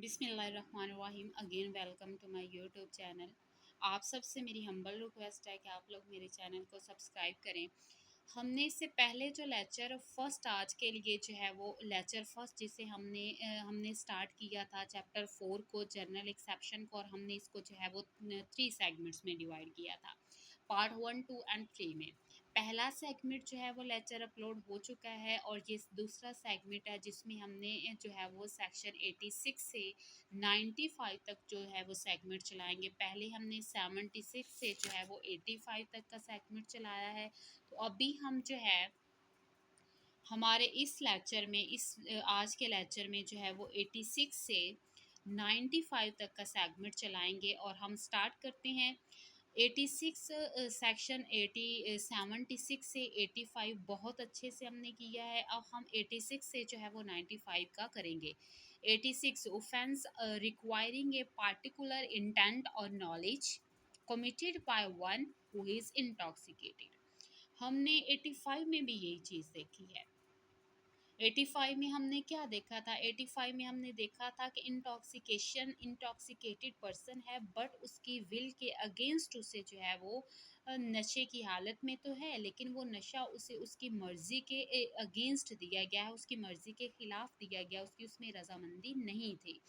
बिस्मिल्लाहिर्रहमानिर्रहीम। Again welcome to my YouTube channel. आप सबसे मेरी हम्बल रिक्वेस्ट है कि आप लोग मेरे चैनल को सब्सक्राइब करें। हमने इससे पहले जो लेक्चर फर्स्ट आज के लिए जो है वो लेक्चर फर्स्ट जिसे हमने स्टार्ट किया था चैप्टर 4 को, जर्नल एक्सेप्शन को, और हमने इसको जो है वो 3 सेगमेंट्स में डिवाइड किया था, पार्ट 1, 2 एंड 3 में। पहला सेगमेंट जो है वो लेक्चर अपलोड हो चुका है और ये दूसरा सेगमेंट है जिसमें हमने जो है वो सेक्शन 86 से 95 तक जो है वो सेगमेंट चलाएंगे। पहले हमने 76 से जो है वो 85 तक का सेगमेंट चलाया है। तो अभी हम जो है हमारे इस लेक्चर में आज के लेक्चर में जो है वो 86 से 95 तक का सेगमेंट चलाएंगे और हम स्टार्ट करते हैं 86 सेक्शन 76 से 85 बहुत अच्छे से हमने किया है। अब हम 86 से जो है वो 95 का करेंगे। 86 offence requiring a particular intent और knowledge committed by one who is intoxicated. हमने 85 में भी यही चीज़ देखी है। 85 में हमने क्या देखा था? 85 में हमने देखा था कि इंटॉक्सिकेटेड पर्सन है बट उसकी विल के अगेंस्ट उसे जो है वो नशे की हालत में तो है, लेकिन वो नशा उसे उसकी मर्जी के अगेंस्ट दिया गया है, उसकी मर्जी के खिलाफ दिया गया, उसकी उसमें रजामंदी नहीं थी।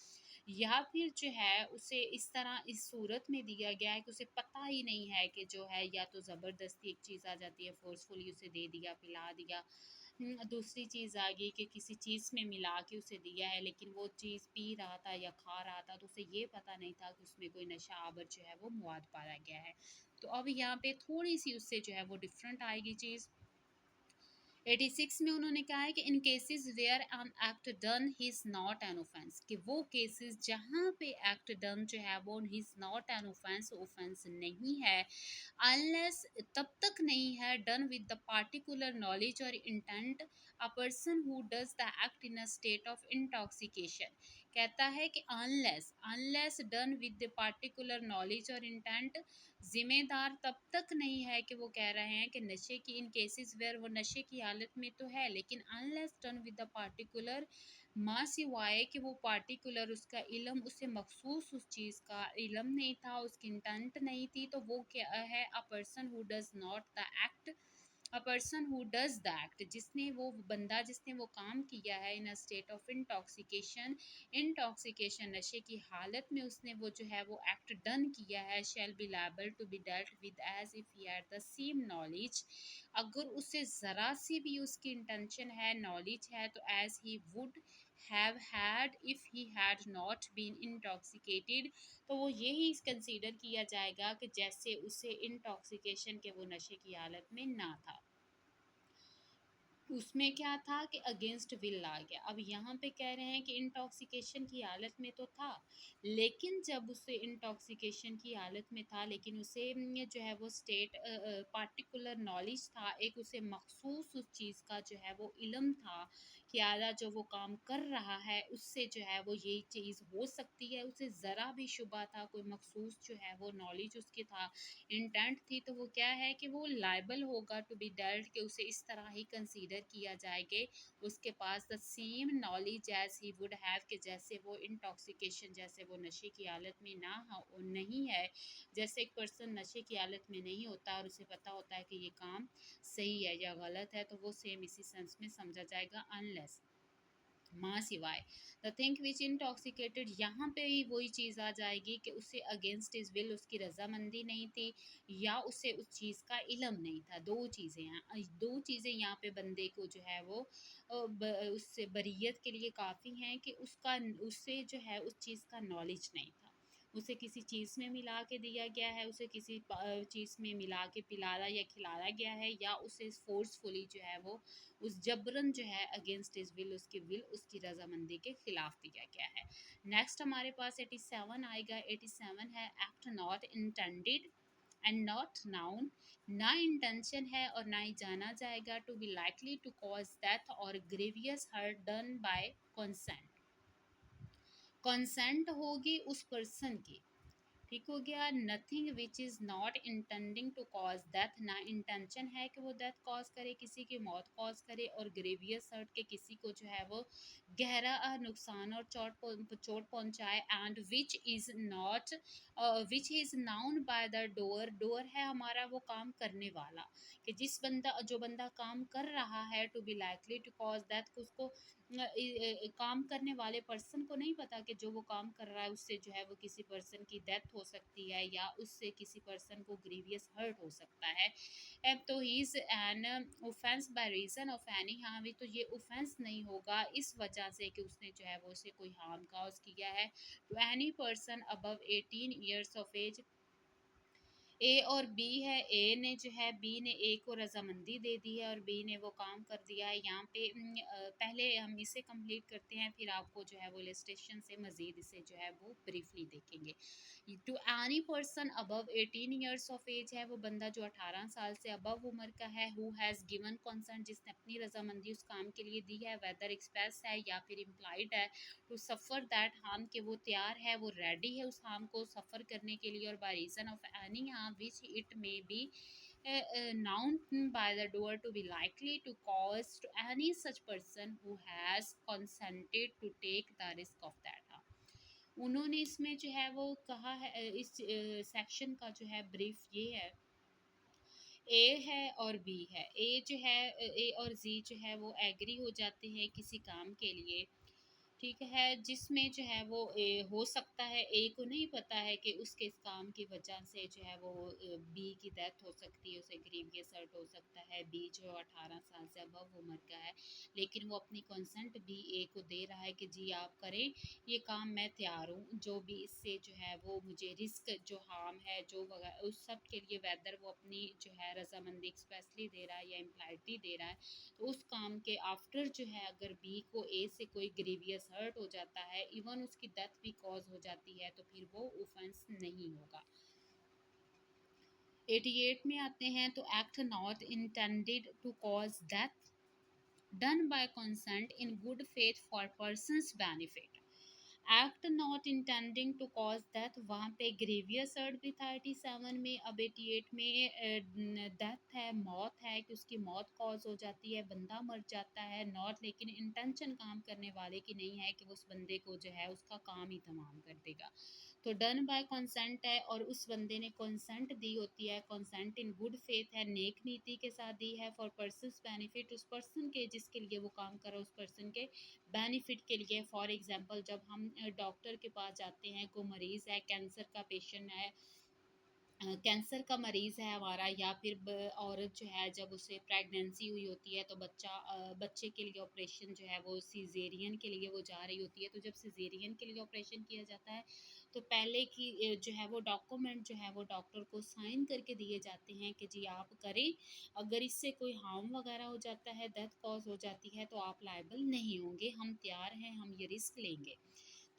या फिर जो है उसे इस तरह इस सूरत में दिया गया है कि उसे पता ही नहीं है कि जो है, या तो ज़बरदस्ती एक चीज़ आ जाती है, फोर्सफुली उसे दे दिया, पिला दिया। दूसरी चीज़ आ गई कि किसी चीज़ में मिला के उसे दिया है, लेकिन वो चीज़ पी रहा था या खा रहा था तो उसे ये पता नहीं था कि उसमें कोई नशा आवर जो है वो मवाद पाया गया है। तो अब यहाँ पे थोड़ी सी उससे जो है वो डिफरेंट आएगी चीज़। 86 में उन्होंने कहा है कि in cases where an act done he is not an offence, कि वो केसेस जहाँ पे एक्ट डन जो है वो ही is not an offence, offence नहीं है, अनलेस तब तक नहीं है done with the particular knowledge और intent a person who does the act in a state of intoxication. कहता है कि unless unless done with the particular knowledge और इंटेंट, जिम्मेदार तब तक नहीं है कि वो कह रहे हैं कि नशे की, इन केसेस वेयर वो नशे की हालत में तो है, लेकिन unless done with the particular, माँ सिवाय कि वो पार्टिकुलर उसका इल्म, उसे मखसूस उस चीज़ का इल्म नहीं था, उसकी इंटेंट नहीं थी, तो वो क्या है? A person who does not the act, a person who does the act, जिसने वो बंदा जिसने वो काम किया है in a state of intoxication, intoxication नशे की हालत में उसने वो जो है वो एक्ट डन किया है, shall be liable to be dealt with as if he had the same knowledge. अगर उसे ज़रा सी भी उसकी इंटेंशन है, नॉलेज है, तो as he would have had if he had not been intoxicated, तो वो यही कंसीडर किया जाएगा कि जैसे उसे इंटॉक्सिकेशन के वो नशे की हालत में ना था। उसमें क्या था कि अगेंस्ट विल आ गया। अब यहाँ पे कह रहे हैं कि इंटॉक्सिकेशन की हालत में तो था, लेकिन जब उसे इंटॉक्सिकेशन की हालत में था, लेकिन उसे जो है वो स्टेट पार्टिकुलर नॉलेज था, एक उसे मखसूस उस चीज़ का जो है वो इल्म था कि आला जो वो काम कर रहा है उससे जो है वो यही चीज़ हो सकती है, उसे ज़रा भी शुबा था, कोई मखसूस जो है वो नॉलेज उसकी था, इंटेंट थी, तो वो क्या है कि वो लाइबल होगा टू बी डेल्ट, के उसे इस तरह ही कंसीडर किया जाएगा उसके पास the same knowledge as he would have, कि जैसे वो इंटॉक्सिकेशन, जैसे वो नशे की हालत में ना हो, नहीं है, जैसे एक पर्सन नशे की हालत में नहीं होता और उसे पता होता है कि ये काम सही है या गलत है, तो वो सेम इसी सेंस में समझा जाएगा। अनलेस, माँ सिवाय, द थिंग विच इंटॉक्सिकेटेड, यहाँ पे ही वही चीज़ आ जाएगी कि उसे अगेंस्ट इज विल उसकी रजामंदी नहीं थी, या उसे उस चीज़ का इल्म नहीं था। दो चीज़ें हैं, दो चीज़ें यहाँ पे बंदे को जो है वो उससे बरीयत के लिए काफ़ी हैं कि उसका, उससे जो है उस चीज़ का नॉलेज नहीं था, उसे किसी चीज़ में मिला के दिया गया है, उसे किसी चीज़ में मिला के पिलाया या खिलाया गया है, या उसे फोर्सफुली जो है वो उस जबरन जो है अगेंस्ट इज विल, उसकी विल, उसकी रजामंदी के खिलाफ दिया गया है। नेक्स्ट हमारे पास 87 आएगा। 87 है act not intended and not known, ना इंटेंशन है और ना ही जाना जाएगा to be likely to cause death और grievous hurt done by consent. Consent होगी उस पर्सन की, ठीक हो गया। Nothing which is not intending to cause death, ना इंटेंशन है कि वो डेथ कॉज करे, किसी की मौत कॉज करे, और ग्रेवियस हर्ट के किसी को जो है वो गहरा नुकसान और चोट पहुंचाए। And which is not, which is noun by the door, door है हमारा वो काम करने वाला, कि जो बंदा काम कर रहा है, to be likely to cause death, उसको काम करने वाले पर्सन को नहीं पता कि जो वो काम कर रहा है उससे जो है वो किसी पर्सन की डेथ हो सकती है, या उससे किसी पर्सन को ग्रीवियस हर्ट हो सकता है। अब तो ही is an offence by reason of any harm, तो ये ऑफेंस नहीं होगा इस वजह से कि उसने जो है वो उसे कोई हार्म कॉज किया है to any person above 18 years of age. A और बी है, ए ने जो है बी ने ए को रजामंदी दे दी है और बी ने वो काम कर दिया है। यहाँ पे पहले हम इसे कंप्लीट करते हैं, फिर आपको जो है वो इलस्ट्रेशन से मज़ीद इसे जो है वो ब्रीफली देखेंगे। To any person above 18 years of age है वो बंदा जो 18 साल से अबव उम्र का है, हु हैज़ गिवन कंसेंट, जिसने अपनी रजामंदी उस काम के लिए दी है, वेदर एक्सप्रेस है या फिर इम्प्लाइड है, टू सफ़र दैट हार्म, के वो तैयार है, वो रेडी है उस हार्म को सफ़र करने के लिए, और by reason of any harm which it may be known by the doer to be likely to cause to any such person who has consented to take the risk of that harm। उन्होंने इसमें जो है वो कहा है, इस section का जो है ब्रीफ ये है, ए है और बी है। ए जो है, ए और जी जो है वो एग्री हो जाते हैं किसी काम के लिए, ठीक है, जिसमें जो है वो हो सकता है ए को नहीं पता है कि उसके इस काम की वजह से जो है वो बी की डेथ हो सकती है, उसे ग्रीवियस हर्ट हो सकता है। बी जो 18 साल से अबव उम्र का है, लेकिन वो अपनी कंसेंट बी ए को दे रहा है कि जी आप करें ये काम, मैं तैयार हूँ, जो भी इससे जो है वो मुझे रिस्क जो हार्म है जो उस सब के लिए, वेदर वो अपनी जो है रजामंदी एक्सप्रेसली दे रहा है या इम्प्लाइडली दे रहा है, तो उस काम के आफ्टर जो है अगर बी को ए से कोई ग्रीवियस हर्ट हो जाता है, इवन उसकी डेथ भी कॉज हो जाती है, तो फिर वो ऑफेंस नहीं होगा। 88 में आते हैं, तो act not intended to cause death done by consent in good faith for persons benefit. Act not intending to cause death, वहाँ पे ग्रेवियस हर्ट भी था 87 में। अब 88 में डेथ है, मौत है, कि उसकी मौत कॉज हो जाती है, बंदा मर जाता है, नॉट लेकिन इंटेंशन काम करने वाले की नहीं है कि वो उस बंदे को जो है उसका काम ही तमाम कर देगा। तो डन बाय कंसेंट है और उस बंदे ने कंसेंट दी होती है, कंसेंट इन गुड फेथ है, नेक नीति के साथ दी है, फॉर पर्सनस बेनिफिट, उस पर्सन के जिसके लिए वो काम कर रहा है उस पर्सन के बेनिफिट के लिए। फॉर एग्जांपल जब हम डॉक्टर के पास जाते हैं, कोई मरीज़ है, कैंसर का पेशेंट है, कैंसर का मरीज़ है हमारा, या फिर औरत जो है जब उसे प्रेगनेंसी हुई होती है, तो बच्चे के लिए ऑपरेशन जो है वो सीजेरियन के लिए वो जा रही होती है, तो जब सीजेरियन के लिए ऑपरेशन किया जाता है तो पहले की जो है वो डॉक्यूमेंट जो है वो डॉक्टर को साइन करके दिए जाते हैं कि जी आप करें, अगर इससे कोई हार्म वगैरह हो जाता है, डेथ कॉज हो जाती है, तो आप लायबल नहीं होंगे, हम तैयार हैं, हम ये रिस्क लेंगे।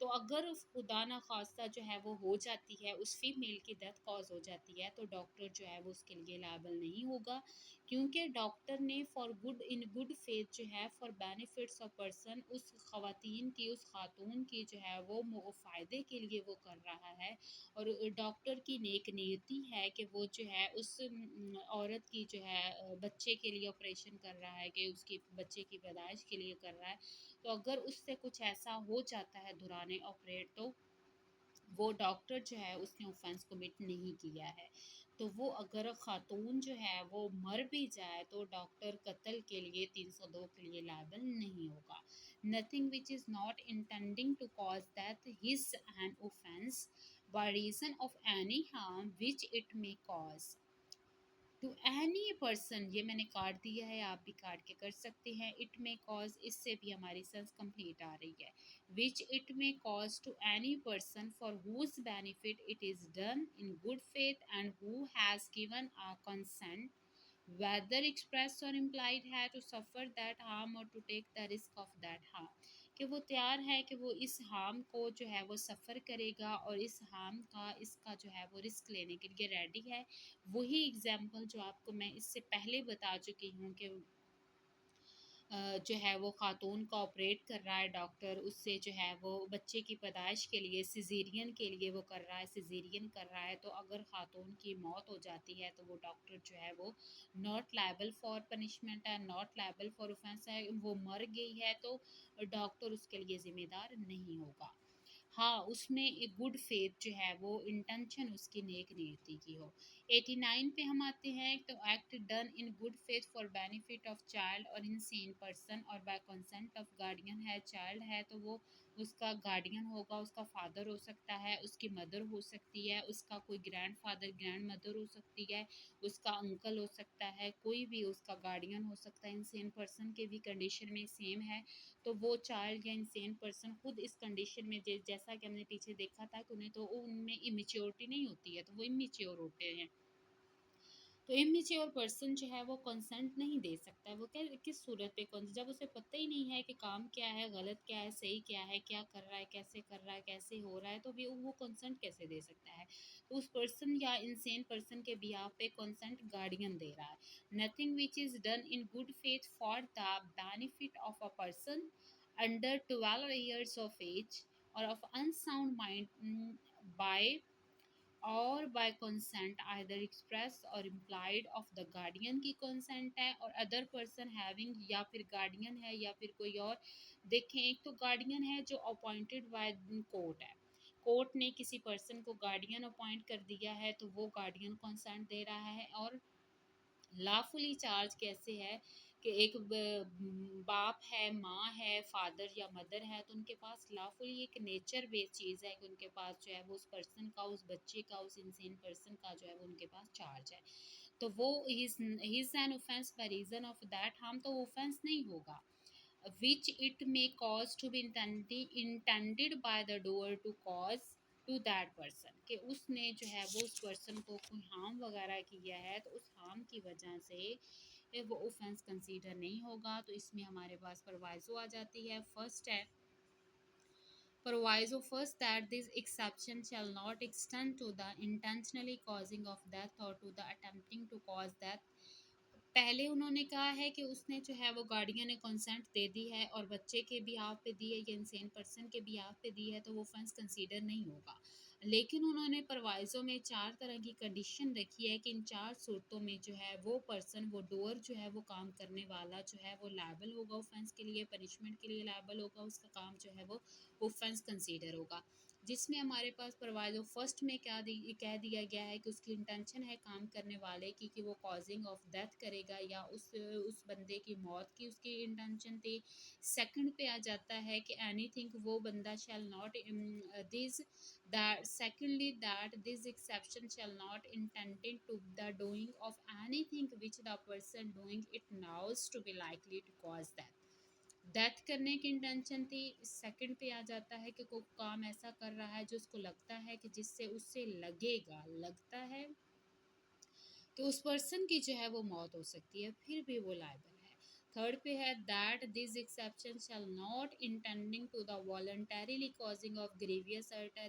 तो अगर उस खुदा ना खास्ता जो है वो हो जाती है, उस फीमेल की डेथ कॉज हो जाती है, तो डॉक्टर जो है वो उसके लिए लायबल नहीं होगा, क्योंकि डॉक्टर ने for good in good faith जो है फॉर बेनिफिट्स ऑफ पर्सन, उस खवातीन की, उस खातून की जो है वो फ़ायदे के लिए वो कर रहा है, और डॉक्टर की नेक नीयति है कि वो जो है उस औरत की जो है बच्चे के लिए ऑपरेशन कर रहा है, कि उसकी बच्चे की पैदाइश के लिए कर रहा है। तो अगर उससे कुछ ऐसा हो जाता है दौरान ऑपरेट, तो वो डॉक्टर जो है उसने ऑफेंस कमिट नहीं किया है। तो वो अगर खातून जो है वो मर भी जाए, तो डॉक्टर कत्ल के लिए 302 के लिए लायबल नहीं होगा। Nothing which is not intending to cause that his an offence by reason of any harm which it may cause to any person, ये मैंने काट दिया है, आप भी काट के कर सकते हैं। इट में कॉज, इससे भी हमारी सेंस कंप्लीट आ रही है। Which it may cause to any person for whose benefit it is done in good faith and who has given a consent whether expressed or implied है to suffer that harm or to take the risk of that harm, कि वो तैयार है कि वो इस harm को जो है वो सफ़र करेगा और इस हार्म का, इसका जो है वो रिस्क लेने के लिए रेडी है। वही एग्जाम्पल जो आपको मैं इससे पहले बता चुकी हूँ कि जो है वो खातून का ऑपरेट कर रहा है डॉक्टर, उससे जो है वो बच्चे की पैदाइश के लिए सिजेरियन के लिए वो कर रहा है, सिजेरियन कर रहा है, तो अगर खातून की मौत हो जाती है तो वो डॉक्टर जो है वो नॉट लायबल फॉर पनिशमेंट है, नॉट लायबल फॉर ऑफेंस है। वो मर गई है तो डॉक्टर उसके लिए ज़िम्मेदार नहीं होगा। हाँ, उसने एक गुड फेथ जो है वो इंटेंशन उसकी नेक नीयति की हो। 89 पे हम आते हैं, तो act done in good faith for benefit of child और इनसेन पर्सन और बाय कंसेंट ऑफ गार्डियन है। चाइल्ड है तो वो उसका गार्डियन होगा, उसका फादर हो सकता है, उसकी मदर हो सकती है, उसका कोई ग्रैंड फादर ग्रैंड मदर हो सकती है, उसका अंकल हो सकता है, कोई भी उसका गार्डियन हो सकता है। इनसेन पर्सन के भी कंडीशन में सेम है। तो वो चाइल्ड या इंसेन पर्सन खुद इस कंडीशन में जैसा कि हमने पीछे देखा था कि उन्हें तो उनमें इमेच्योरिटी नहीं होती है, तो वो इमेच्योर होते हैं। तो इमेच्योर पर्सन जो है वो कंसेंट नहीं दे सकता है। वो क्या किस सूरत पे कौन, जब उसे पता ही नहीं है कि काम क्या है, गलत क्या है, सही क्या है, क्या कर रहा है, कैसे कर रहा है, कैसे हो रहा है, तो भी वो कंसेंट कैसे दे सकता है। तो उस पर्सन या इंसेन पर्सन के बिहाफ पे कंसेंट गार्डियन दे रहा है। Nothing which is done in good faith for the benefit of a person under 12 years of age और ऑफ अनसाउंड माइंड बाय और बाय कंसेंट आइदर एक्सप्रेस और implied of the guardian की consent है और other person having, या फिर guardian है या फिर कोई और। देखें, एक तो गार्डियन है जो अपॉइंटेड बाय कोर्ट है, कोर्ट ने किसी पर्सन को गार्डियन अपॉइंट कर दिया है तो वो गार्डियन कंसेंट दे रहा है। और लॉफुली चार्ज कैसे है कि एक बाप है, माँ है, फादर या मदर है, तो उनके पास लॉफुली एक नेचर बेस्ड चीज़ है कि उनके पास जो है वो उस पर्सन का, उस बच्चे का, उस इंसेन पर्सन का जो है वो उनके पास चार्ज है। तो वो his an offence by reason of that harm, तो ऑफेंस नहीं होगा which it may cause to be intended by the doer to cause to that person, कि उसने जो है वो उस पर्सन को कोई हार्म वगैरह किया है तो उस हार्म की वजह से वो ऑफेंस कंसीडर नहीं होगा। तो इसमें हमारे पास प्रोवाइजो आ जाती है। फर्स्ट है proviso, first, that this exception shall not extend to the intentionally causing of death or to the attempting to cause death। पहले उन्होंने कहा है कि उसने जो है वो गार्डियन ने कंसेंट दे दी है और बच्चे के बिहाफ पे दी है या इंसेन पर्सन के बिहाफ पे दी है, तो वो फंड्स कंसीडर नहीं होगा। लेकिन उन्होंने परवाइजों में 4 तरह की कंडीशन रखी है कि इन 4 सूरतों में जो है वो पर्सन, वो डोअर जो है वो काम करने वाला जो है वो लायबल होगा ऑफेंस के लिए, पनिशमेंट के लिए लायबल होगा, उसका काम जो है वो ऑफेंस कंसीडर होगा। जिसमें हमारे पास प्रोवाइजो फर्स्ट में कह दिया गया है कि उसकी इंटेंशन है काम करने वाले की कि वो कॉजिंग ऑफ डेथ करेगा या उस बंदे की मौत की उसकी इंटेंशन थी। सेकंड पे आ जाता है कि एनीथिंग, वो बंदा shall not this that secondly that this exception shall not intended to the doing of anything which the person doing it knows to be likely to cause that, death करने की intention थी। Second पे आ जाता है कि कोई काम ऐसा कर रहा है जो उसको लगता है कि जिससे उससे लगता है कि उस पर्सन की जो है वो मौत हो सकती है, फिर भी वो लायबल है। थर्ड पे है that this exception shall not intending to the voluntarily causing of grievous hurt है,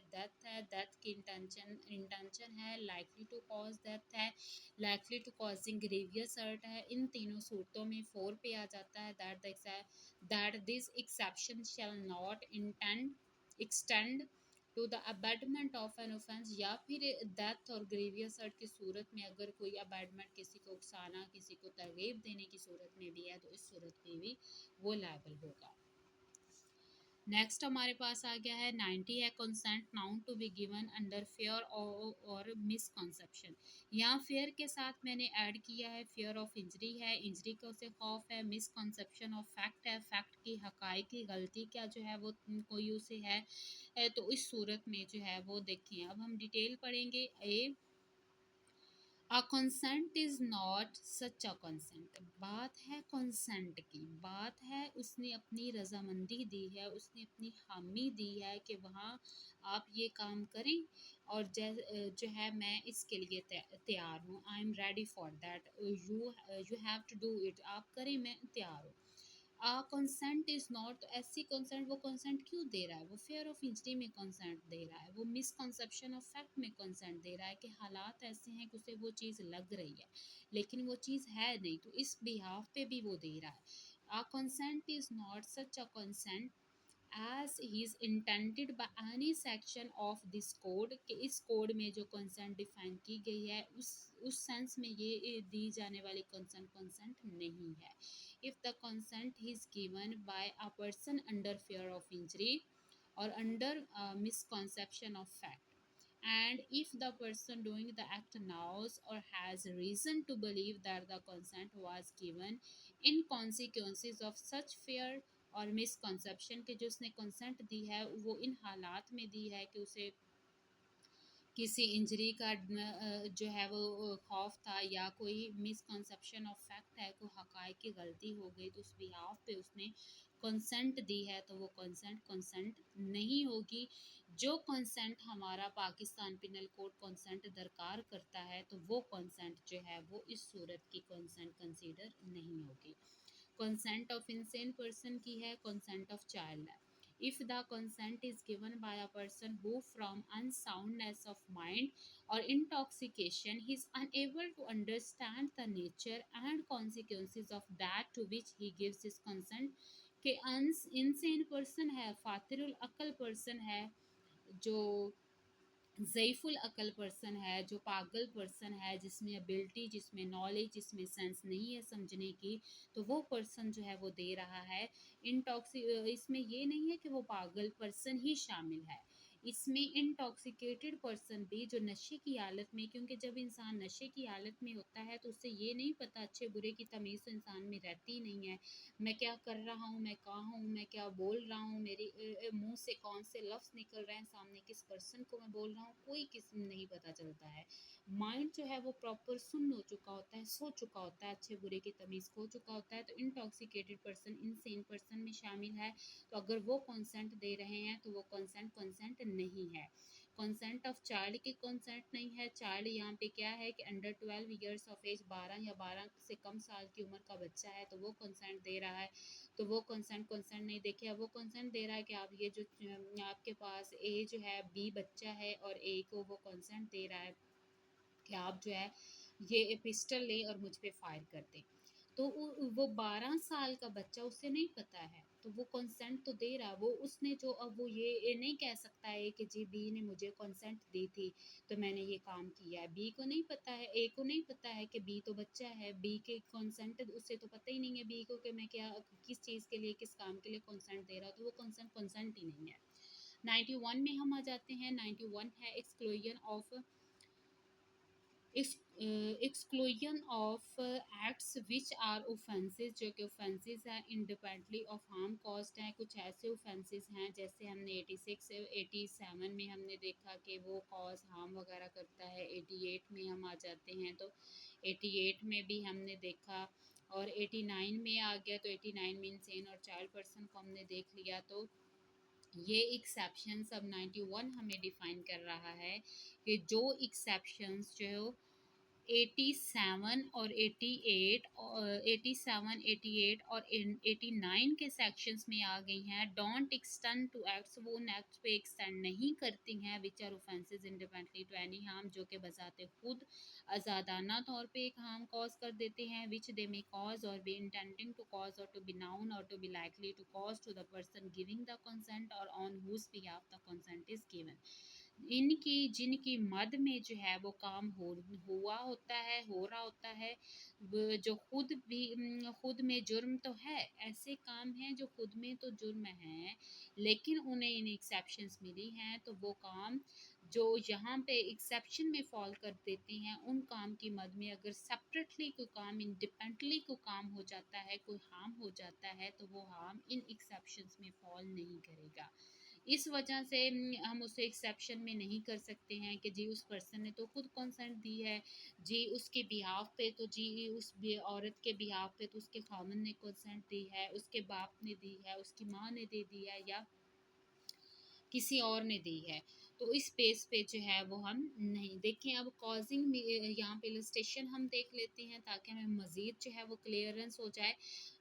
डेथ की इंटेंशन है, लाइकली टू कॉज डेथ है, likely to causing grievous hurt है। इन तीनों सूरतों में फोर पे आ जाता है that this exception shall not intend extend to the abetment of an offence, या फिर डेथ और ग्रेवियस हर्ट की सूरत में अगर कोई अबैटमेंट, किसी को उकसाना, किसी को तरगीब देने की सूरत में भी है तो इस सूरत में भी वो लायबल होगा। नेक्स्ट हमारे पास आ गया है 90 है consent known to be given under fear और मिसकंसेप्शन। यहाँ फेयर के साथ मैंने ऐड किया है फेयर ऑफ इंजरी है, इंजरी को से खौफ है, मिसकंसेप्शन ऑफ फैक्ट है, फैक्ट की हकाई की गलती क्या जो है वो कोई उसे है। तो इस सूरत में जो है वो देखिए, अब हम डिटेल पढ़ेंगे। A a consent is not such a consent, बात है कंसेंट की, बात है उसने अपनी रजामंदी दी है, उसने अपनी हामी दी है कि वहाँ आप ये काम करें और जो है मैं इसके लिए तैयार हूँ, I am ready for that, you have to do it, आप करें, मैं तैयार हूँ। कंसेंट इज नॉट, ऐसी कंसेंट, वो कंसेंट क्यों दे रहा है, वो फेयर ऑफ इंजरी में कंसेंट दे रहा है, वो मिसकंसेप्शन ऑफ फैक्ट में कंसेंट दे रहा है कि हालात ऐसे हैं कि उसे वो चीज़ लग रही है लेकिन वो चीज़ है नहीं, तो इस बिहाफ पे भी वो दे रहा है। A consent is not such a consent as he is intended by any section of this code कि इस कोड में जो कंसेंट डिफाइन की गई है उस सेंस में ये दी जाने वाली कंसेंट कंसेंट नहीं है. If the consent is given by a person under fear of injury or under misconception of fact, and if the person doing the act knows or has reason to believe that the consent was given in consequences of such fear और misconception के जो उसने consent दी है वो इन हालात में दी है कि उसे किसी इंजरी का जो है वो खौफ था या कोई मिसकंसेप्शन ऑफ फैक्ट है, कोई हकायक की गलती हो गई तो उस बिहाफ पे उसने कंसेंट दी है, तो वो कंसेंट कंसेंट नहीं होगी. जो कंसेंट हमारा पाकिस्तान पिनल कोड कंसेंट दरकार करता है तो वो कंसेंट जो है वो इस सूरत की कंसेंट कंसीडर नहीं होगी. कंसेंट ऑफ इंसेन पर्सन की है, कंसेंट ऑफ चाइल्ड है. If the consent is given by a person who from unsoundness of mind or intoxication he is unable to understand the nature and consequences of that to which he gives his consent कि insane person है, फातिरुल अकल person है, जो ज़ईफ़ुल अकल person है, जो पागल person है, जिसमें एबिलिटी, जिसमें नॉलेज, जिसमें सेंस नहीं है समझने की, तो वो पर्सन जो है वो दे रहा है. इसमें ये नहीं है कि वो पागल पर्सन ही शामिल है, इसमें इंटॉक्सिकेटेड पर्सन भी जो नशे की हालत में, क्योंकि जब इंसान नशे की हालत में होता है तो उससे ये नहीं पता अच्छे बुरे की तमीज़ तो इंसान में रहती नहीं है. मैं क्या कर रहा हूँ, मैं कहाँ हूँ, मैं क्या बोल रहा हूँ, मेरे मुंह से कौन से लफ्ज़ निकल रहे हैं, सामने किस पर्सन को मैं बोल रहा हूँ, कोई किसी नहीं पता चलता है. माइंड जो है वो प्रॉपर सुन हो चुका होता है, सो चुका होता है, अच्छे बुरे की तमीज़ खो चुका होता है. तो इंटॉक्सिकेटेड पर्सन इनसेन पर्सन में शामिल है. तो अगर वो कंसेंट दे रहे हैं तो वो कंसेंट कंसेंट नहीं है. कंसेंट ऑफ चाइल्ड की कंसेंट नहीं है. चाइल्ड यहाँ पे क्या है कि अंडर 12 ईयर्स ऑफ एज, 12 या 12 से कम साल की उम्र का बच्चा है तो वो कंसेंट दे रहा है, तो वो कंसेंट कंसेंट नहीं. देखिए अब वो कंसेंट दे रहा है कि आप ये जो आपके पास ए जो है बी बच्चा है और ए को वो कंसेंट दे रहा है कि आप जो है ये पिस्टल लें और मुझ पे फायर कर दें. तो वो 12 साल का बच्चा, उसे नहीं पता है, तो वो कंसेंट तो दे रहा है. वो उसने जो, अब वो ये नहीं कह सकता है कि जी बी ने मुझे कंसेंट दी थी तो मैंने ये काम किया है. बी को नहीं पता है, ए को नहीं पता है कि बी तो बच्चा है, बी के कंसेंट उसे तो पता ही नहीं है बी को कि मैं क्या किस चीज़ के लिए किस काम के लिए कंसेंट दे रहा हूँ. तो वो कंसेंट कंसेंट ही नहीं है. 91 में हम आ जाते हैं. 91 है exclusion of exclusion of acts which are offenses, जो कि offenses हैं independently of harm caused हैं. कुछ ऐसे offenses हैं जैसे हमने 86 से 87 में हमने देखा कि वो cause harm वगैरह करता है. 88 में हम आ जाते हैं तो 88 में भी हमने देखा, और 89 में आ गया तो 89 में इंसेन और चाइल्ड पर्सन को हमने देख लिया. तो ये एक्सेप्शन अब 91 हमें डिफाइन कर रहा है कि जो एक्सेप्शंस जो 87 और 88 और 87, 88 और 89 के सेक्शंस में आ गई हैं. डोंट एक्सटेंड टू एक्ट्स, वो उन एक्ट्स पे एक्सटेंड नहीं करती हैं which are offences independently to any harm, जो कि बजाते खुद आज़ादाना तौर पे एक हार्म कॉज कर देते हैं. विच दे मे कॉज और बी इंटेंडिंग टू कॉज और टू बी नाउन और to be likely to cause to the person giving the consent और on whose behalf the consent is given. इनकी जिनकी मद में जो है वो काम हुआ होता है, हो रहा होता है, जो खुद भी खुद में जुर्म तो है, ऐसे काम हैं जो खुद में तो जुर्म है लेकिन उन्हें इन एक्सेप्शंस मिली हैं, तो वो काम जो यहाँ पे एक्सेप्शन में फॉल कर देते हैं, उन काम की मद में अगर सेपरेटली कोई काम, इंडिपेंडेंटली कोई काम हो जाता है, कोई हार्म हो जाता है, तो वो हार्म इन एक्सेप्शंस में फॉल नहीं करेगा. इस वजह से हम उसे एक्सेप्शन में नहीं कर सकते हैं कि जी उस पर्सन ने तो खुद कंसेंट दी है, जी उसके बिहाफ पे तो जी उस औरत के बिहाफ पे तो उसके खामन ने कंसेंट दी है, उसके बाप ने दी है, उसकी माँ ने दे दी है या किसी और ने दी है. तो इस पेज पे जो है वो हम नहीं देखें. अब कॉजिंग में यहाँ पे इलस्ट्रेशन हम देख लेते हैं ताकि हमें मज़ीद जो है वो क्लियरेंस हो जाए,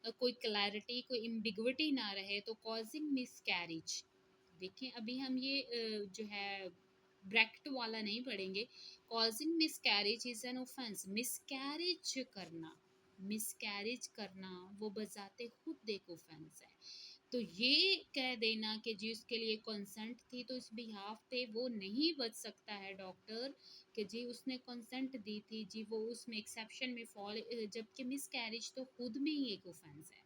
कोई क्लैरिटी, कोई इम्बिग्विटी ना रहे. तो कॉजिंग मिस कैरिज देखें, अभी हम ये जो है ब्रैकेट वाला नहीं पढ़ेंगे. Causing miss carriage is an offence. Miss carriage करना, मिसकैरेज करना वो बजाते खुद एक ऑफेंस है। तो ये कह देना कि जी उसके लिए कंसेंट थी तो इस बिहाफ पे वो नहीं बच सकता है डॉक्टर, कि जी उसने कंसेंट दी थी, जी वो उसमें एक्सेप्शन में फॉल, जबकि मिसकैरेज तो खुद में ही एक ऑफेंस है।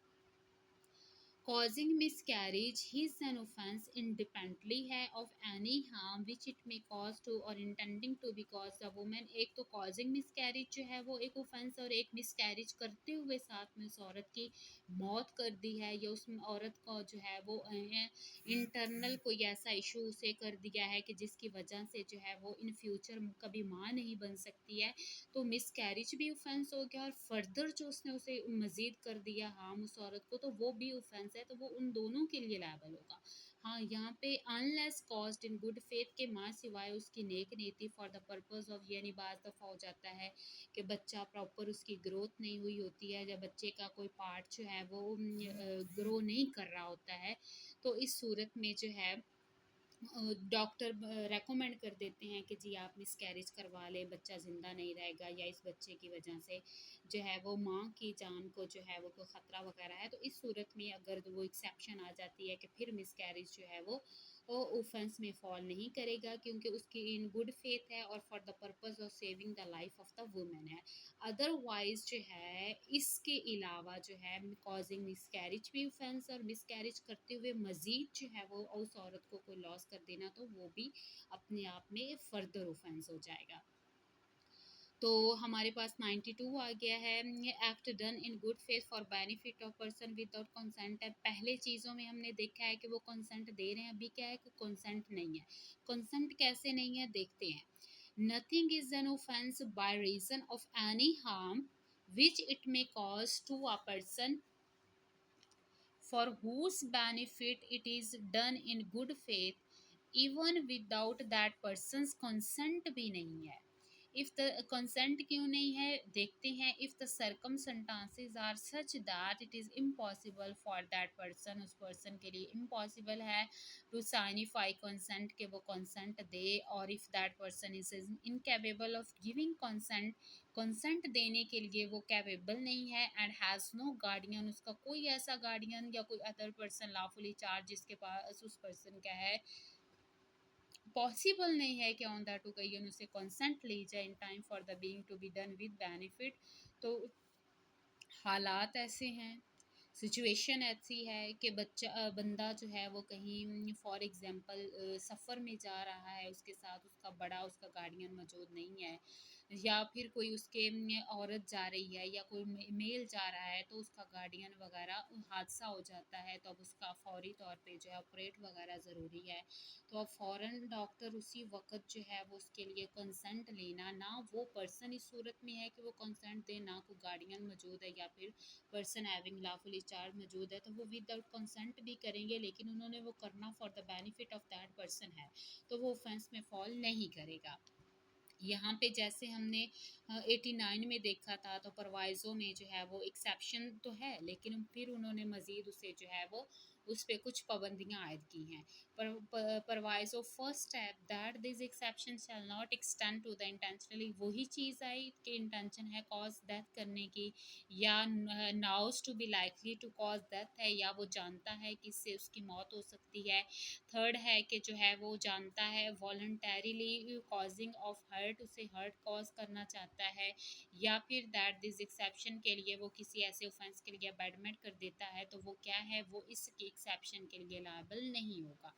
Causing miscarriage is an offense independently है of any harm which it may cause to or intending to be caused the woman। एक तो causing miscarriage जो है वो एक offense, और एक miscarriage करते हुए साथ में उस औरत की मौत कर दी है, या उस औरत को जो है वो इंटरनल कोई ऐसा इशू उसे कर दिया है कि जिसकी वजह से जो है वो इन फ्यूचर कभी माँ नहीं बन सकती है, तो मिस कैरिज भी ऑफेंस हो गया, और फर्दर जो उसने उसे मज़ीद कर दिया हार्म उस औरत को, तो वो भी ऑफेंस है, तो वो उन दोनों के लिए लायबल होगा। हाँ, यहाँ पे अनलेस कॉज्ड इन गुड फेथ के माँ सिवाय उसकी नेक नीति फॉर द पर्पस ऑफ, यानी बाज दफ़ा हो जाता है कि बच्चा प्रॉपर उसकी ग्रोथ नहीं हुई होती है, जब बच्चे का कोई पार्ट जो है वो ग्रो नहीं कर रहा होता है, तो इस सूरत में जो है डॉक्टर रेकमेंड कर देते हैं कि जी आप मिसकैरेज करवा लें, बच्चा ज़िंदा नहीं रहेगा, या इस बच्चे की वजह से जो है वो माँ की जान को जो है वो कोई ख़तरा वगैरह है, तो इस सूरत में अगर वो एक्सेप्शन आ जाती है कि फिर मिसकैरेज जो है वो ऑफेंस में फॉल नहीं करेगा, क्योंकि उसकी इन गुड फेथ है और for the purpose of saving the life of the women है। अदरवाइज जो है इसके अलावा जो है कॉजिंग मिसकैरेज भी ऑफेंस, और मिसकैरेज करते हुए मज़ीद जो है वो उस औरत को कोई लॉस कर देना, तो वो भी अपने आप में फर्दर ऑफेंस हो जाएगा। तो हमारे पास 92 आ गया है, ये act done in good faith for benefit of person without consent है। पहले चीज़ों में हमने देखा है कि वो कंसेंट दे रहे हैं, अभी क्या है कि कंसेंट नहीं है। कंसेंट कैसे नहीं है देखते हैं। Nothing is an offence by reason of any harm which it may cause to a person for whose benefit it is done in good faith even without that person's consent भी नहीं है। If the consent क्यों नहीं है देखते हैं। If the circumstances are such that it is impossible for that person, उस person के लिए इम्पॉसिबल है टू साइनिफाई कंसेंट के वो कंसेंट दे, और if that person is incapable of giving consent, consent देने के लिए वो कैपेबल नहीं है, एंड हैज़ नो गार्डियन, उसका कोई ऐसा गार्डियन या कोई अदर पर्सन लॉफुली चार्ज जिसके पास उस पर्सन का है, पॉसिबल नहीं है कि ऑन दैट ओकेजन उसे कंसेंट ली जाए in time for the being to be done with benefit. तो हालात ऐसे हैं, सिचुएशन ऐसी है कि बंदा जो है वो कहीं फॉर एग्जांपल सफ़र में जा रहा है, उसके साथ उसका बड़ा उसका गार्डियन मौजूद नहीं है, या फिर कोई उसके औरत जा रही है, या कोई मेल जा रहा है, तो उसका गार्डियन वगैरह हादसा हो जाता है, तो अब उसका फौरी तौर पे जो है ऑपरेट वगैरह ज़रूरी है, तो अब फ़ौरन डॉक्टर उसी वक्त जो है वो उसके लिए कंसेंट लेना, ना वो पर्सन इस सूरत में है कि वो कंसेंट दे, ना कोई गार्डियन मौजूद है या फिर पर्सन हैविंग लॉफुली चार्ज मौजूद है, तो वो विदाउट कंसेंट भी करेंगे, लेकिन उन्होंने वो करना for the benefit of that person है, तो वो ऑफेंस में फॉल नहीं करेगा। यहाँ पे जैसे हमने 89 में देखा था, तो परवाइज़ों में जो है वो एक्सेप्शन तो है, लेकिन फिर उन्होंने मज़ीद उसे जो है वो उस पे कुछ पाबंदियाँ आयद की हैं। परवाइज़ो फर्स्ट है that this exception shall not extend to the intentionally, वही चीज़ आई कि इंटेंशन है कॉज डेथ करने की, या knows to be likely to cause death है, या वो जानता है कि इससे उसकी मौत हो सकती है। थर्ड है कि जो है वो जानता है वॉलंटरीली कॉजिंग ऑफ हर्ट, उसे हर्ट कॉज करना चाहता है, या फिर दैट दिस एक्सेप्शन के लिए वो किसी ऐसे ऑफेंस के लिए अबैडमेंट कर देता है, तो वो क्या है, वो इस एक्सेप्शन के लिए लायबल नहीं होगा।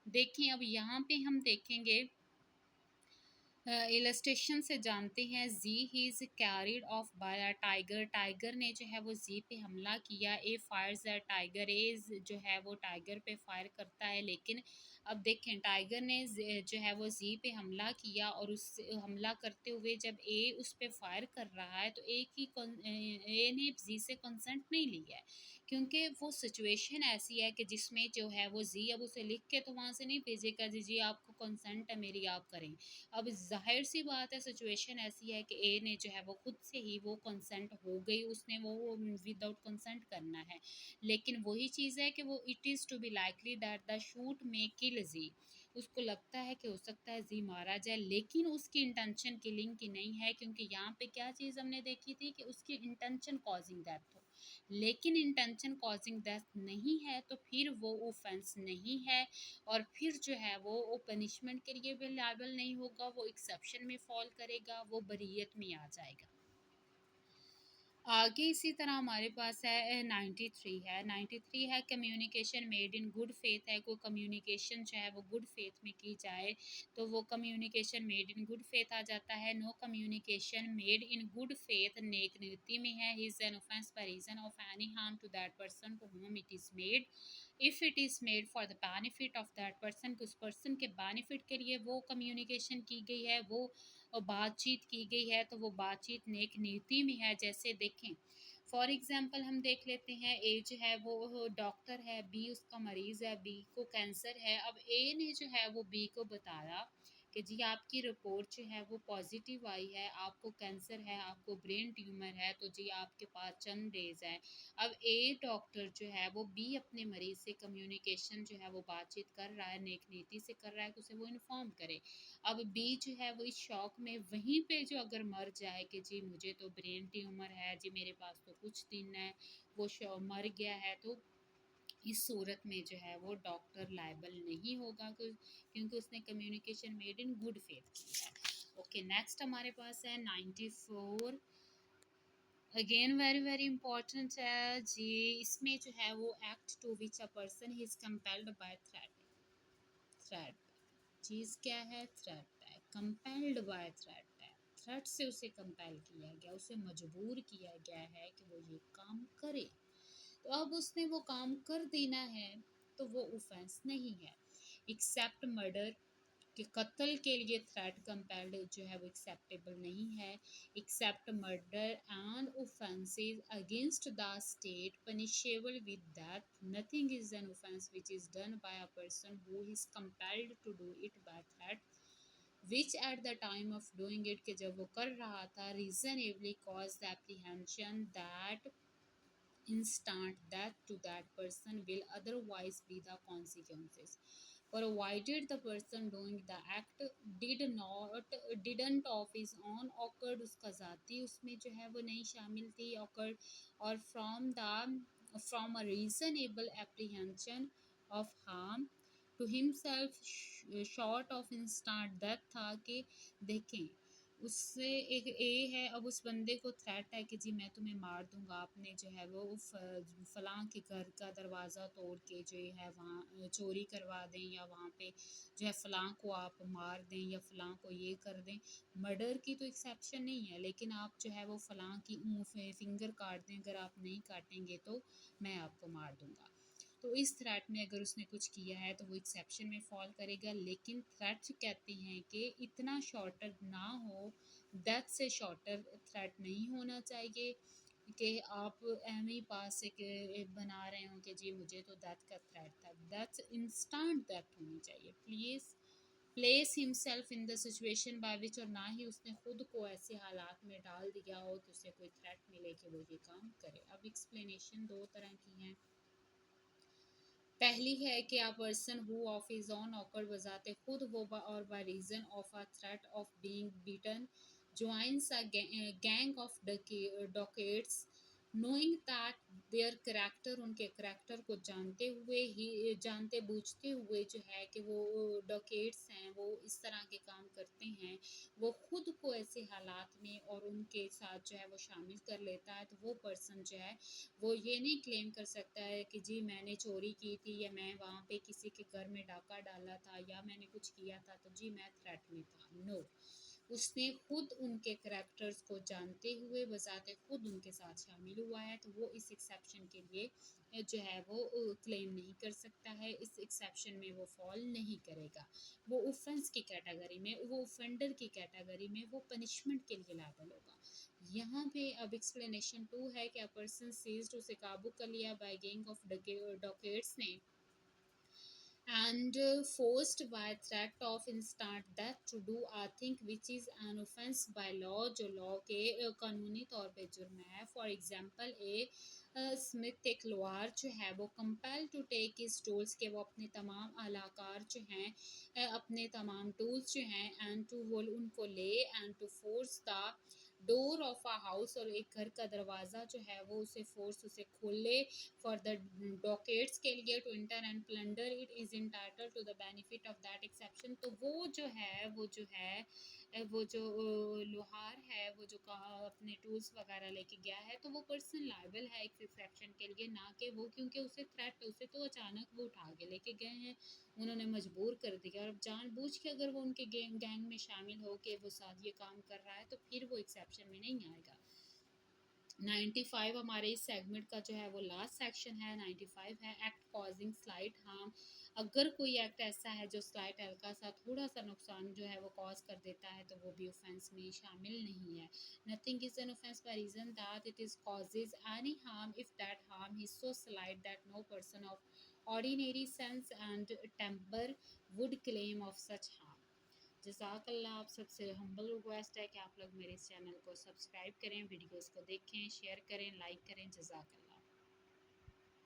देखिए अब यहाँ पे हम देखेंगे इलस्ट्रेशन से जानते हैं, Z he is carried off by a tiger, tiger ने जो है वो जी पे हमला किया। ए फायर्स अ टाइगर, ए जो है वो टाइगर पे फायर करता है, लेकिन अब देखें टाइगर ने जो है वो जी पे हमला किया, और उस हमला करते हुए जब ए उस पे फायर कर रहा है, तो ए ने जी से कंसेंट नहीं लिया है, क्योंकि वो सिचुएशन ऐसी है कि जिसमें जो है वो जी अब उसे लिख के तो वहाँ से नहीं भेजेगा, जी जी आपको कंसेंट है मेरी, आप करें। अब ज़ाहिर सी बात है सिचुएशन ऐसी है कि ए ने जो है वो खुद से ही वो कंसेंट हो गई, उसने वो विदाउट कंसेंट करना है, लेकिन वही चीज़ है कि वो it is to be likely that the shoot may kill Z, उसको लगता है कि हो सकता है जी मारा जाए, लेकिन उसकी इंटेंशन किलिंग की नहीं है, क्योंकि यहाँ पे क्या चीज़ हमने देखी थी कि उसकी इंटेंशन कॉजिंग डेथ हो, लेकिन इंटेंशन कॉजिंग डेथ नहीं है तो फिर वो ऑफेंस नहीं है, और फिर जो है वो पनिशमेंट के लिए भी लायबल नहीं होगा, वो एक्सेप्शन में फॉल करेगा, वो बरीयत में आ जाएगा। आगे इसी तरह हमारे पास है 93 है। 93 है communication made in good faith है। कोई कम्युनिकेशन जो है वो गुड फेथ में की जाए तो वो communication made in good faith आ जाता है। No communication made in good faith नेक नीति में है। Is an offence by reason of any harm to that person to whom it is made, if it is made for the benefit of that person, उस person के benefit के लिए वो communication की गई है, वो बातचीत की गई है, तो वो बातचीत नेक नीति में है। जैसे देखें फॉर एग्जांपल हम देख लेते हैं, ए जो है वो डॉक्टर है, बी उसका मरीज़ है, बी को कैंसर है। अब ए ने जो है वो बी को बताया कि जी आपकी रिपोर्ट जो है वो पॉजिटिव आई है, आपको कैंसर है, आपको ब्रेन ट्यूमर है, तो जी आपके पास चंद डेज है। अब ए डॉक्टर जो है वो बी अपने मरीज से कम्युनिकेशन जो है वो बातचीत कर रहा है, नेक नीति से कर रहा है कि उसे वो इन्फॉर्म करे। अब बी जो है वो इस शौक में वहीं पे जो अगर मर जाए कि जी मुझे तो ब्रेन ट्यूमर है, जी मेरे पास तो कुछ दिन है, वो मर गया है, तो इस सूरत में जो है वो डॉक्टर लायबल नहीं होगा, क्योंकि उसने communication made in good faith की है। ओके, नेक्स्ट हमारे पास है 94। अगेन वेरी वेरी इंपॉर्टेंट है जी। इसमें जो है वो act to which a person is compelled by threat. Threat चीज़ क्या है? थ्रेट है। कंपेल्ड बाय थ्रेट है, थ्रेट से उसे कंपेल किया गया, उसे मजबूर किया गया है कि वो ये काम करे, तो अब उसने वो काम कर देना है, तो वो ऑफेंस नहीं है। एक्सेप्ट मर्डर कि कत्ल के लिए थ्रेट कंपेल्ड जो है वो एक्सेप्टेबल नहीं है। Except murder and offences against the state punishable with death, nothing is an offence which is done by a person who is compelled to do it by threat, which at the time of doing it के जब वो कर रहा था reasonably cause the apprehension that instant death to that person will otherwise be the consequences, provided the person doing the act didn't of his own occurred, उसका ज़ाती उसमें जो है वो नहीं शामिल थी occurred, और from a reasonable apprehension of harm to himself short of instant death था कि देखें उससे एक ए है, अब उस बंदे को थ्रेट है कि जी मैं तुम्हें मार दूंगा, आपने जो है वो फलां के घर का दरवाज़ा तोड़ के जो है वहाँ चोरी करवा दें, या वहाँ पे जो है फलां को आप मार दें, या फलां को ये कर दें। मर्डर की तो एक्सेप्शन नहीं है, लेकिन आप जो है वो फलां की फिंगर काट दें, अगर आप नहीं काटेंगे तो मैं आपको मार दूंगा। तो इस थ्रेट में अगर उसने कुछ किया है तो वो एक्सेप्शन में फॉल करेगा, लेकिन थ्रेट कहते हैं कि इतना शॉर्टर ना हो, डेथ से शॉर्टर थ्रेट नहीं होना चाहिए कि आप एम ही पास एक बना रहे हो कि जी मुझे तो डेथ का थ्रेट था। डेथ इंस्टेंट डेथ होनी चाहिए। Please place himself in the situation by which, और ना ही उसने खुद को ऐसे हालात में डाल दिया हो तो उसे कोई थ्रेट मिले कि वो ये काम करे। अब एक्सप्लेनेशन दो तरह की हैं। पहली है कि a person who of his own occurred बजाते खुद वो और by reason of a threat of being beaten joins a gang of dacoits knowing that their character, उनके करेक्टर को जानते हुए ही, जानते बूझते हुए जो है कि वो डॉकेट्स हैं, वो इस तरह के काम करते हैं, वो खुद को ऐसे हालात में और उनके साथ जो है वो शामिल कर लेता है, तो वो पर्सन जो है वो ये नहीं क्लेम कर सकता है कि जी मैंने चोरी की थी, या मैं वहाँ पे किसी के घर में डाका डाला था, या मैंने कुछ किया था तो जी मैं थ्रेट में था। नो, उसने खुद उनके करैक्टर्स को जानते हुए बजाते खुद उनके साथ शामिल हुआ है, तो वो इस एक्सेप्शन के लिए जो है वो क्लेम नहीं कर सकता है, इस एक्सेप्शन में वो फॉल नहीं करेगा। वो ऑफेंस की कैटेगरी में, वो ऑफेंडर की कैटेगरी में, वो पनिशमेंट के लिए लायबल होगा। यहाँ पे अब एक्सप्लेनेशन 2 है कि अ पर्सन सीज्ड, उसे काबू कर लिया बाय गैंग ऑफ डॉकेट्स ने and forced by threat of instant death to do a thing which is an offense by law, जो लॉ के कानूनी तौर पे जुर्म है. फॉर एग्जांपल ए स्मिथ एक लोहार जो है वो compel to take his tools के वो अपने तमाम अलाकार जो हैं अपने तमाम टूल्स जो हैं एंड टू वो उनको ले and to force the door of a house और एक घर का दरवाज़ा जो है वो उसे फोर्स उसे खोले फॉर द डॉकेट्स के लिए to enter and plunder it is entitled to the benefit of that exception. तो वो जो है वो जो लोहार है वो जो अपने टूल्स वगैरह लेके गया है तो वो पर्सन लाइबल है एक एक्सेप्शन के लिए, ना कि वो क्योंकि उसे तो अचानक वो उठा के लेके गए हैं, उन्होंने मजबूर कर दिया और जानबूझ के अगर वो उनके गैंग में शामिल हो के वो साथ ये काम कर रहा है तो फिर वो एक्सेप्शन में नहीं आएगा. 95 हमारे इस सेगमेंट का जो है वो लास्ट सेक्शन है. 95 है एक्ट कॉजिंग स्लाइट हार्म. अगर कोई एक्ट ऐसा है जो स्लाइट हल्का सा थोड़ा सा नुकसान जो है वो कॉज कर देता है तो वो भी ऑफेंस में शामिल नहीं है. Nothing is an offence by reason that it is causes any harm if that harm is so slight that no person of ordinary sense and temper would claim of such harm. जज़ाकल्लाह. आप सबसे humble request है कि आप लोग मेरे इस channel को सब्सक्राइब करें, वीडियोस को देखें, शेयर करें, लाइक करें. जज़ाकल्लाह.